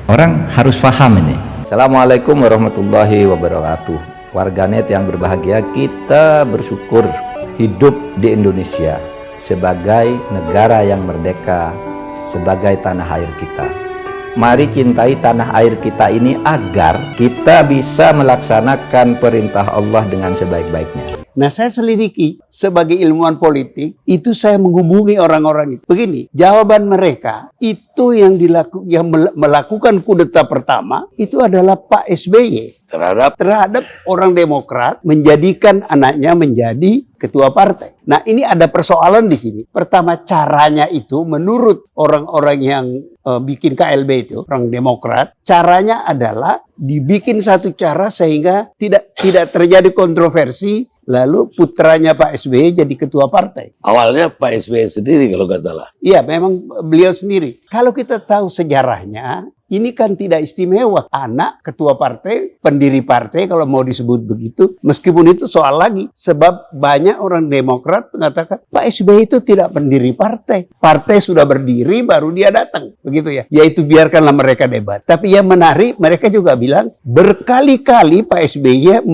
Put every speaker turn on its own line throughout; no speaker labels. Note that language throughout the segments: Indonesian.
Orang harus paham ini.
Assalamualaikum warahmatullahi wabarakatuh. Warganet yang berbahagia, kita bersyukur hidup di Indonesia sebagai negara yang merdeka, sebagai tanah air kita. Mari cintai tanah air kita ini agar kita bisa melaksanakan perintah Allah dengan sebaik-baiknya.
Nah, saya selidiki sebagai ilmuwan politik, itu saya menghubungi orang-orang itu. Begini, jawaban mereka itu yang melakukan kudeta pertama itu adalah Pak SBY terhadap orang Demokrat, menjadikan anaknya menjadi ketua partai. Nah, ini ada persoalan di sini. Pertama, caranya itu menurut orang-orang yang bikin KLB itu, orang Demokrat, caranya adalah dibikin satu cara sehingga tidak terjadi kontroversi. Lalu putranya Pak SBY jadi ketua partai.
Awalnya Pak SBY sendiri kalau nggak salah.
Iya, memang beliau sendiri. Kalau kita tahu sejarahnya, ini kan tidak istimewa. Anak ketua partai, pendiri partai kalau mau disebut begitu. Meskipun itu soal lagi. Sebab banyak orang Demokrat mengatakan, Pak SBY itu tidak pendiri partai. Partai sudah berdiri baru dia datang. Begitu ya. Yaitu biarkanlah mereka debat. Tapi yang menarik, mereka juga bilang, berkali-kali Pak SBY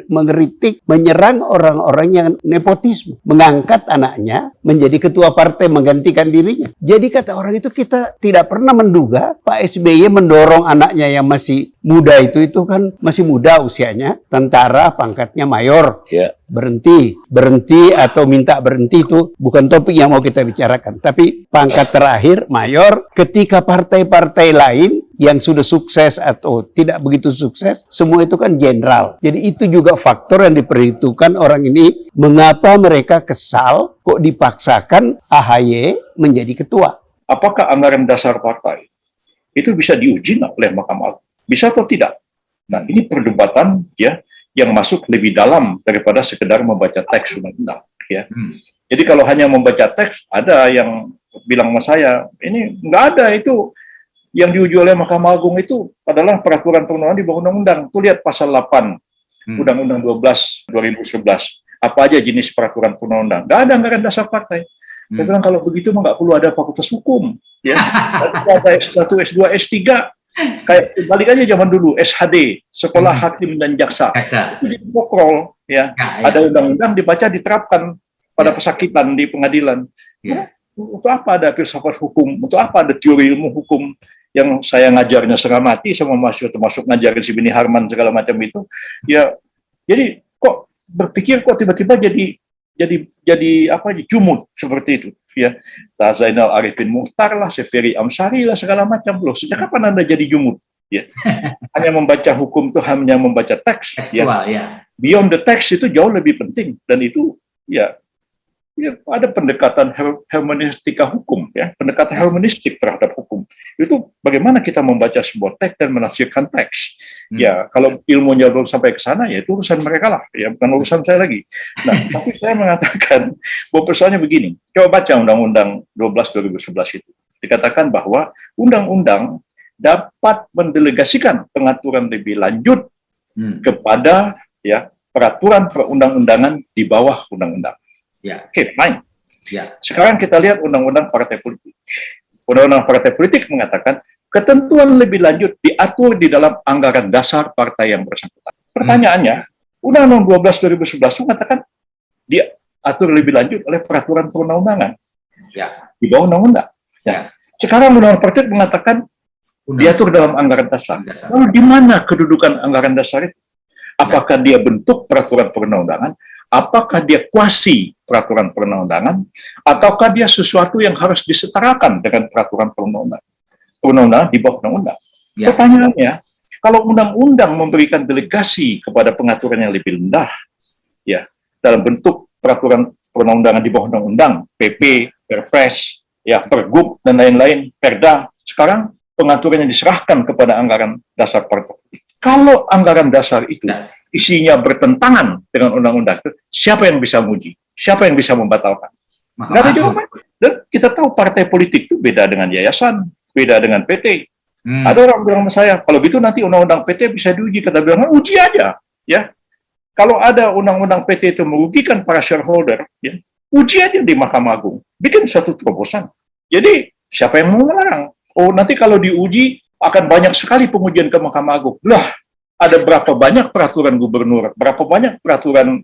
mengeritik, menyerang orang-orang yang nepotisme. Mengangkat anaknya menjadi ketua partai menggantikan dirinya. Jadi kata orang itu, kita tidak pernah menduga Pak SBY mendorong anaknya yang masih muda itu kan masih muda usianya, tentara pangkatnya mayor.
Ya.
Berhenti atau minta berhenti itu bukan topik yang mau kita bicarakan. Tapi pangkat terakhir mayor, ketika partai-partai lain yang sudah sukses atau tidak begitu sukses, semua itu kan jenderal. Jadi itu juga faktor yang diperhitungkan orang ini, mengapa mereka kesal kok dipaksakan AHY menjadi ketua.
Apakah anggaran dasar partai itu bisa diuji oleh Mahkamah Agung? Bisa atau tidak? Nah, ini perdebatan ya yang masuk lebih dalam daripada sekedar membaca teks undang-undang. Ya. Jadi kalau hanya membaca teks, ada yang bilang sama saya, ini nggak ada itu yang diuji oleh Mahkamah Agung itu adalah peraturan perundangan di bawah undang-undang. Tuh lihat pasal 8 Undang-Undang 12 2011. Apa aja jenis peraturan perundang-undang? Nggak ada anggaran dasar partai. Saya bilang kalau begitu mah nggak perlu ada fakultas hukum, ya. Ada S1, S2, S3, kayak balik aja zaman dulu SHD, Sekolah Hakim dan Jaksa, itu dipokol, ya. Ada undang-undang dibaca diterapkan pada pesakitan di pengadilan. Ya. Untuk apa ada filsafat hukum? Untuk apa ada teori ilmu hukum yang saya ngajarnya setengah mati sama mahasiswa, termasuk ngajarin si Bini Harman segala macam itu? Ya, jadi kok berpikir kok tiba-tiba jadi apa jumud seperti itu ya. Zainal Arifin Muchtar lah, Seferi Amsari lah, segala macam. Loh, sejak kapan Anda jadi jumud ya? Hanya membaca hukum itu hanya membaca teks ya. Beyond the text itu jauh lebih penting, dan itu ya ada pendekatan hermeneutika hukum ya, pendekatan hermeneutik terhadap hukum. Itu bagaimana kita membaca sebuah teks dan menafsirkan teks. Ya, kalau ilmunya belum sampai ke sana ya itu urusan mereka lah, ya bukan urusan saya lagi. Nah, tapi saya mengatakan bahwa persoalannya begini. Coba baca Undang-Undang 12 2011 itu. Dikatakan bahwa undang-undang dapat mendelegasikan pengaturan lebih lanjut kepada ya peraturan perundang-undangan di bawah undang-undang. Ya. Oke, fine. Ya. Sekarang kita lihat Undang-Undang Partai Politik. Undang-Undang Partai Politik mengatakan ketentuan lebih lanjut diatur di dalam anggaran dasar partai yang bersangkutan. Pertanyaannya, Undang-Undang 12 2011 mengatakan diatur lebih lanjut oleh peraturan perundang-undangan. Ya. Di bawah undang-undang. Ya. Sekarang Undang-Undang Partai mengatakan diatur dalam anggaran dasar. Lalu di mana kedudukan anggaran dasar itu? Apakah dia bentuk peraturan perundang-undangan? Apakah dia kuasi peraturan perundang-undangan, ataukah dia sesuatu yang harus disetarakan dengan peraturan perundang-undangan di bawah undang-undang? Ya. Pertanyaannya, kalau undang-undang memberikan delegasi kepada pengaturan yang lebih rendah, ya dalam bentuk peraturan perundang-undangan di bawah undang-undang, PP, Perpres, ya Pergub dan lain-lain, Perda, sekarang pengaturannya diserahkan kepada anggaran dasar partai politik. Kalau anggaran dasar itu isinya bertentangan dengan undang-undang, siapa yang bisa menguji? Siapa yang bisa membatalkan? Nggak ada jawaban. Dan kita tahu partai politik itu beda dengan yayasan, beda dengan PT. Ada orang bilang sama saya, kalau gitu nanti undang-undang PT bisa diuji. Kata bilang, uji aja. Ya. Kalau ada undang-undang PT itu merugikan para shareholder, ya, uji aja di Mahkamah Agung. Bikin satu terobosan. Jadi, siapa yang mau melarang? Oh, nanti kalau diuji, akan banyak sekali pengujian ke Mahkamah Agung. Lah, ada berapa banyak peraturan gubernur, berapa banyak peraturan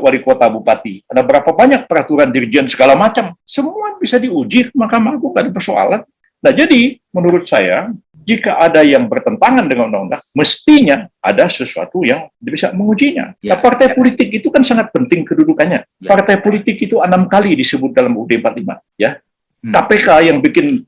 wali kota bupati, ada berapa banyak peraturan dirjen segala macam. Semua bisa diuji ke Mahkamah Agung, nggak ada persoalan. Nah, jadi menurut saya, jika ada yang bertentangan dengan undang-undang, mestinya ada sesuatu yang bisa mengujinya. Nah, partai politik itu kan sangat penting kedudukannya. Partai politik itu 6 kali disebut dalam UUD 45. Ya. KPK yang bikin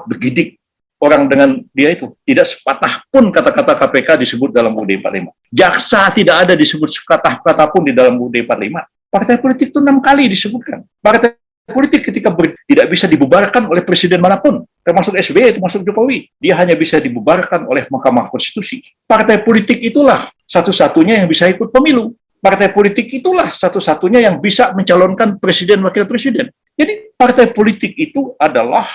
bergidik orang dengan dia itu, tidak sepatah pun kata-kata KPK disebut dalam UUD 45. Jaksa tidak ada disebut kata-kata pun di dalam UUD 45. Partai politik itu 6 kali disebutkan. Partai politik ketika tidak bisa dibubarkan oleh presiden manapun, termasuk SBY, termasuk Jokowi. Dia hanya bisa dibubarkan oleh Mahkamah Konstitusi. Partai politik itulah satu-satunya yang bisa ikut pemilu. Partai politik itulah satu-satunya yang bisa mencalonkan presiden wakil presiden. Jadi partai politik itu adalah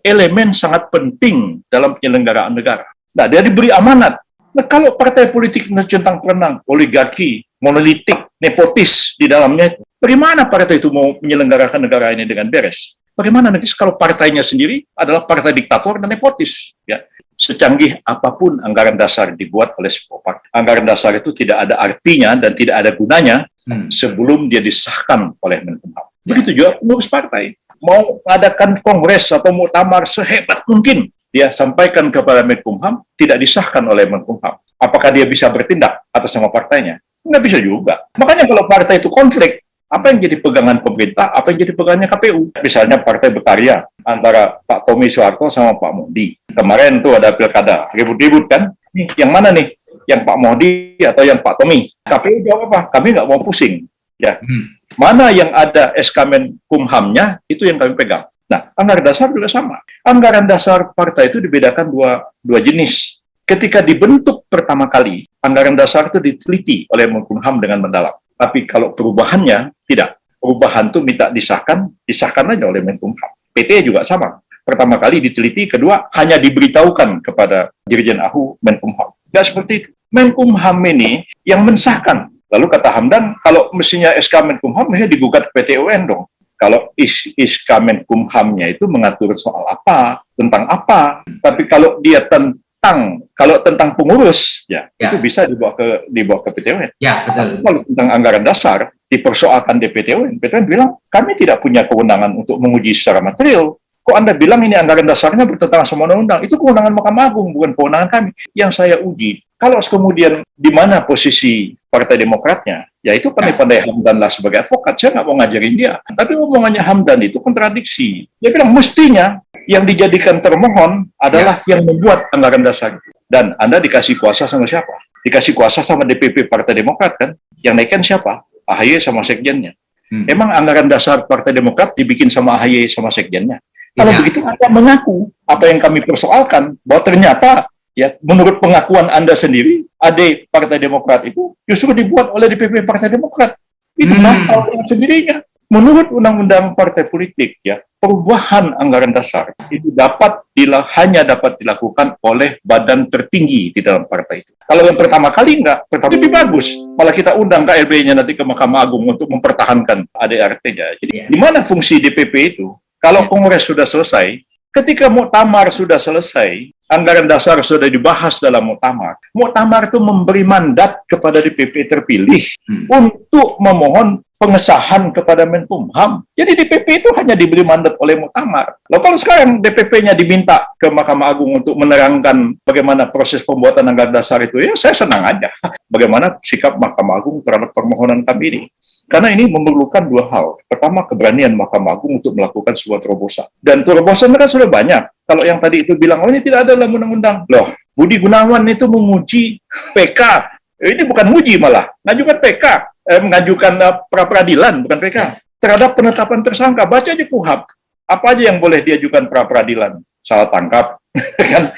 elemen sangat penting dalam penyelenggaraan negara. Nah, dia diberi amanat. Nah, kalau partai politik centang-perenang, oligarki, monolitik, nepotis di dalamnya, bagaimana partai itu mau menyelenggarakan negara ini dengan beres? Bagaimana nanti kalau partainya sendiri adalah partai diktator dan nepotis? Ya, secanggih apapun anggaran dasar dibuat oleh sebuah partai, anggaran dasar itu tidak ada artinya dan tidak ada gunanya sebelum dia disahkan oleh Menkumham. Begitu juga pengurus partai. Mau mengadakan kongres atau muktamar sehebat mungkin, dia sampaikan kepada Menkumham, tidak disahkan oleh Menkumham. Apakah dia bisa bertindak atas nama partainya? Nggak bisa juga. Makanya kalau partai itu konflik, apa yang jadi pegangan pemerintah, apa yang jadi pegangannya KPU? Misalnya partai berkarya antara Pak Tommy Soeharto sama Pak Mohdi. Kemarin tuh ada pilkada, ribut-ribut kan? Nih, yang mana nih? Yang Pak Mohdi atau yang Pak Tommy? KPU jawab apa? Kami nggak mau pusing. Ya. Mana yang ada SK Menkumhamnya, itu yang kami pegang. Nah, anggaran dasar juga sama. Anggaran dasar partai itu dibedakan dua jenis. Ketika dibentuk pertama kali, anggaran dasar itu diteliti oleh Menkumham dengan mendalam. Tapi kalau perubahannya, tidak. Perubahan itu minta disahkan aja oleh Menkumham. PT juga sama. Pertama kali diteliti, kedua hanya diberitahukan kepada Dirjen AHU Menkumham. Tidak seperti itu. Menkumham ini yang mensahkan. Lalu kata Hamdan, kalau mestinya SK Menkumham, mestinya digugat PT UN dong. Kalau SK Menkumhamnya itu mengatur soal apa, tentang apa. Tapi kalau dia tentang pengurus, itu bisa dibawa ke PT UN.
Ya, betul.
Kalau tentang anggaran dasar, dipersoalkan di PT UN bilang, kami tidak punya kewenangan untuk menguji secara material. Kok Anda bilang ini anggaran dasarnya bertentangan sama undang-undang? Itu kewenangan Mahkamah Agung, bukan kewenangan kami. Yang saya uji, kalau kemudian di mana posisi Partai Demokratnya, ya itu pandai-pandai Hamdan lah sebagai advokat. Saya nggak mau ngajarin dia. Tapi omongannya Hamdan itu kontradiksi. Dia bilang mestinya yang dijadikan termohon adalah yang membuat anggaran dasar. Dan Anda dikasih kuasa sama siapa? Dikasih kuasa sama DPP Partai Demokrat kan? Yang naikkan siapa? AHY sama sekjennya. Emang anggaran dasar Partai Demokrat dibikin sama AHY sama sekjennya? Kalau begitu Anda mengaku apa yang kami persoalkan, bahwa ternyata ya menurut pengakuan Anda sendiri, AD Partai Demokrat itu justru dibuat oleh DPP Partai Demokrat. Itu nakal dengan sendirinya. Menurut Undang-Undang Partai Politik, ya perubahan anggaran dasar itu hanya dapat dilakukan oleh badan tertinggi di dalam partai itu. Kalau yang pertama kali lebih bagus. Malah kita undang KLB-nya nanti ke Mahkamah Agung untuk mempertahankan ADRT-nya. Jadi di mana fungsi DPP itu? Kalau kongres sudah selesai, ketika muktamar sudah selesai, anggaran dasar sudah dibahas dalam muktamar. Muktamar itu memberi mandat kepada DPP terpilih untuk memohon pengesahan kepada Menkumham. Jadi DPP itu hanya diberi mandat oleh muktamar. Lalu kalau sekarang DPP-nya diminta ke Mahkamah Agung untuk menerangkan bagaimana proses pembuatan anggaran dasar itu, ya saya senang aja. Bagaimana sikap Mahkamah Agung terhadap permohonan kami ini. Karena ini memerlukan dua hal. Pertama, keberanian Mahkamah Agung untuk melakukan sebuah terobosan. Dan terobosan kan sudah banyak. Kalau yang tadi itu bilang, oh ini tidak ada dalam undang-undang. Loh, Budi Gunawan itu menguji PK. Ini bukan uji malah, mengajukan PK. Mengajukan pra-peradilan, bukan PK. Terhadap penetapan tersangka. Baca di KUHP. Apa aja yang boleh diajukan pra-peradilan? Salah tangkap, kan?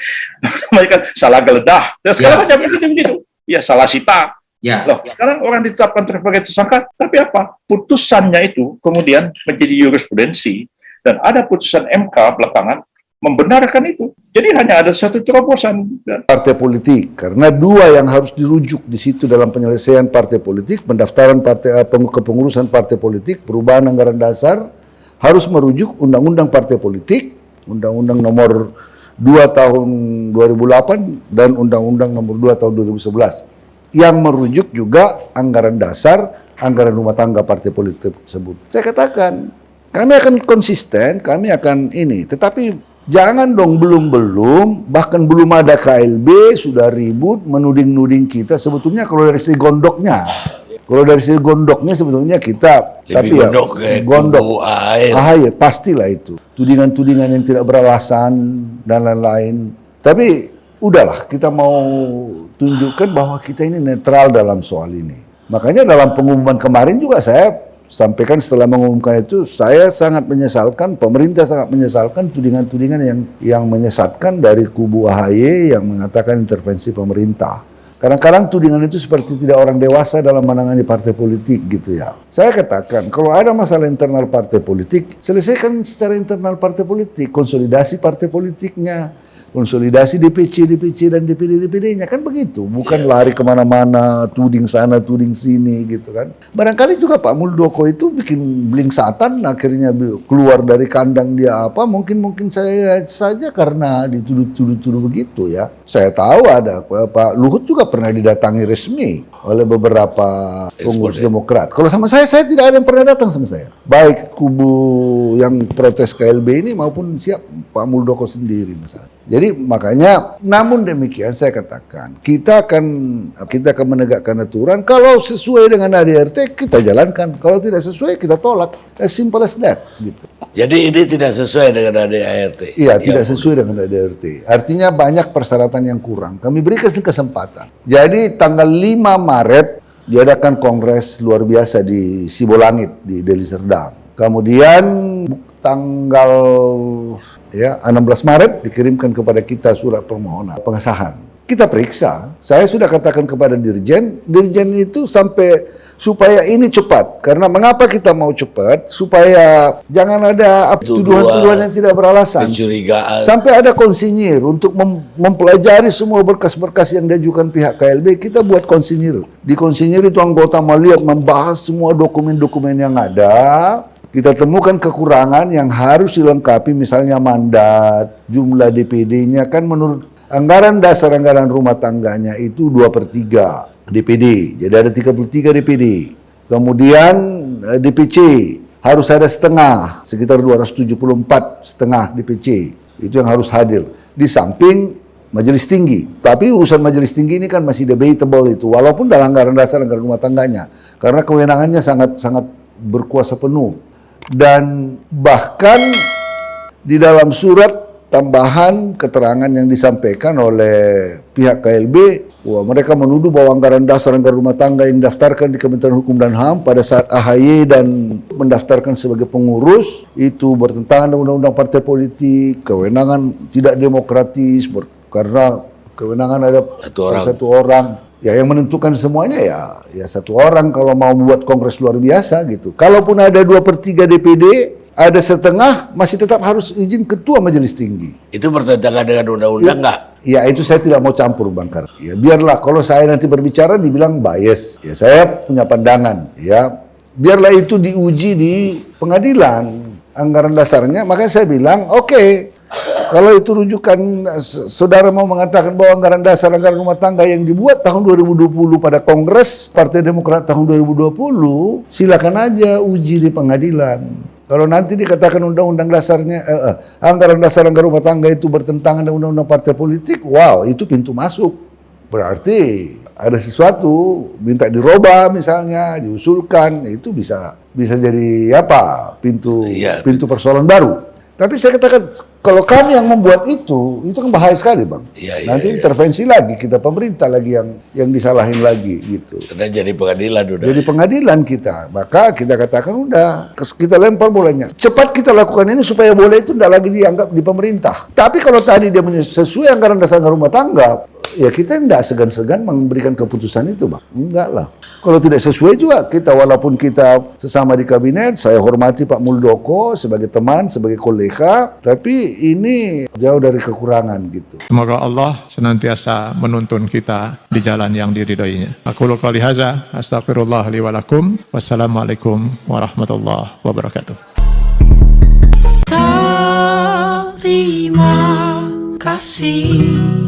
Salah geledah, dan segala macam begitu. Ya, salah sita. Loh, sekarang orang ditetapkan sebagai tersangka, tapi apa? Putusannya itu kemudian menjadi jurisprudensi, dan ada putusan MK belakangan membenarkan itu. Jadi hanya ada satu terobosan.
Partai politik, karena dua yang harus dirujuk di situ dalam penyelesaian partai politik, pendaftaran kepengurusan partai politik, perubahan anggaran dasar, harus merujuk undang-undang partai politik, undang-undang nomor 2 tahun 2008 dan Undang-Undang Nomor 2 tahun 2011 yang merujuk juga anggaran dasar, anggaran rumah tangga partai politik tersebut. Saya katakan, kami akan konsisten, kami akan ini, tetapi jangan dong belum, bahkan belum ada KLB, sudah ribut, menuding-nuding kita. Sebetulnya kalau dari segi gondoknya, sebetulnya kita,
Lebih
tapi
gondok ke kubu AHY.
Pastilah itu. Tudingan-tudingan yang tidak beralasan dan lain-lain. Tapi udahlah, kita mau tunjukkan bahwa kita ini netral dalam soal ini. Makanya dalam pengumuman kemarin juga saya sampaikan, setelah mengumumkan itu, saya sangat menyesalkan, pemerintah sangat menyesalkan tudingan-tudingan yang menyesatkan dari kubu AHY yang mengatakan intervensi pemerintah. Kadang-kadang tudingan itu seperti tidak orang dewasa dalam menangani partai politik gitu ya. Saya katakan, kalau ada masalah internal partai politik, selesaikan secara internal partai politik, konsolidasi partai politiknya, konsolidasi DPC dan DPD-nya, kan begitu. Bukan lari kemana-mana, tuding sana, tuding sini gitu kan. Barangkali juga Pak Muldoko itu bikin blingsatan, akhirnya keluar dari kandang dia apa, mungkin saya saja karena dituduh-tuduh begitu ya. Saya tahu ada Pak Luhut juga pernah didatangi resmi oleh beberapa pengurus Demokrat. Kalau sama saya tidak ada yang pernah datang sama saya. Baik kubu yang protes KLB ini maupun Pak Muldoko sendiri misalnya. Jadi makanya, namun demikian saya katakan, kita akan menegakkan aturan. Kalau sesuai dengan ADRT kita jalankan, kalau tidak sesuai kita tolak. As simple as that. Gitu.
Jadi ini tidak sesuai dengan ADRT.
Iya, tidak sesuai dengan ADRT. Artinya banyak persyaratan yang kurang. Kami berikan kesempatan. Jadi tanggal 5 Maret diadakan kongres luar biasa di Sibolangit di Deli Serdang. Kemudian tanggal 16 Maret dikirimkan kepada kita surat permohonan pengesahan. Kita periksa. Saya sudah katakan kepada dirjen itu supaya ini cepat. Karena mengapa kita mau cepat? Supaya jangan ada tuduhan-tuduhan yang tidak beralasan.
Kecurigaan.
Sampai ada konsinyir untuk mempelajari semua berkas-berkas yang diajukan pihak KLB, kita buat konsinyir. Di konsinyir itu anggota melihat, membahas semua dokumen-dokumen yang ada. Kita temukan kekurangan yang harus dilengkapi, misalnya mandat, jumlah DPD-nya, kan menurut anggaran dasar anggaran rumah tangganya itu 2/3 DPD, jadi ada 33 DPD. Kemudian DPC harus ada setengah, sekitar 274 setengah DPC, itu yang harus hadir. Di samping majelis tinggi, tapi urusan majelis tinggi ini kan masih debatable itu, walaupun dalam anggaran dasar anggaran rumah tangganya, karena kewenangannya sangat berkuasa penuh. Dan bahkan di dalam surat tambahan keterangan yang disampaikan oleh pihak KLB, mereka menuduh bahwa anggaran dasar anggaran rumah tangga yang didaftarkan di Kementerian Hukum dan HAM pada saat AHY dan mendaftarkan sebagai pengurus itu bertentangan dengan undang-undang partai politik, kewenangan tidak demokratis, karena kewenangan ada satu orang. Ya, yang menentukan semuanya ya satu orang kalau mau membuat kongres luar biasa gitu. Kalaupun ada 2/3 DPD, ada setengah, masih tetap harus izin ketua majelis tinggi.
Itu bertentangan dengan undang-undang nggak?
Ya itu saya tidak mau campur Bang Kar. Ya biarlah kalau saya nanti berbicara dibilang bias. Ya saya punya pandangan. Ya biarlah itu diuji di pengadilan anggaran dasarnya. Makanya saya bilang oke. Kalau itu rujukan, saudara mau mengatakan bahwa anggaran dasar anggaran rumah tangga yang dibuat tahun 2020 pada Kongres Partai Demokrat tahun 2020, silakan aja uji di pengadilan. Kalau nanti dikatakan undang-undang dasarnya, anggaran dasar anggaran rumah tangga itu bertentangan dengan undang-undang partai politik, wow, itu pintu masuk. Berarti ada sesuatu, minta dirubah misalnya, diusulkan, itu bisa jadi apa? Pintu persoalan baru. Tapi saya katakan, kalau kami yang membuat itu kan bahaya sekali Bang. Nanti intervensi lagi, kita pemerintah lagi yang disalahin lagi gitu.
Karena jadi pengadilan udah.
Jadi pengadilan kita, maka kita katakan udah, kita lempar bolanya. Cepat kita lakukan ini supaya bola itu tidak lagi dianggap di pemerintah. Tapi kalau tadi dia sesuai anggaran dasar rumah tangga, ya kita tidak segan-segan memberikan keputusan itu Bang. Enggak lah. Kalau tidak sesuai juga kita, walaupun kita sesama di kabinet, saya hormati Pak Muldoko sebagai teman, sebagai kolega, tapi ini jauh dari kekurangan gitu.
Semoga Allah senantiasa menuntun kita di jalan yang diridhoinya. Aku qouli hadza, astaghfirullah li wa lakum. Wassalamualaikum warahmatullahi wabarakatuh.
Terima kasih.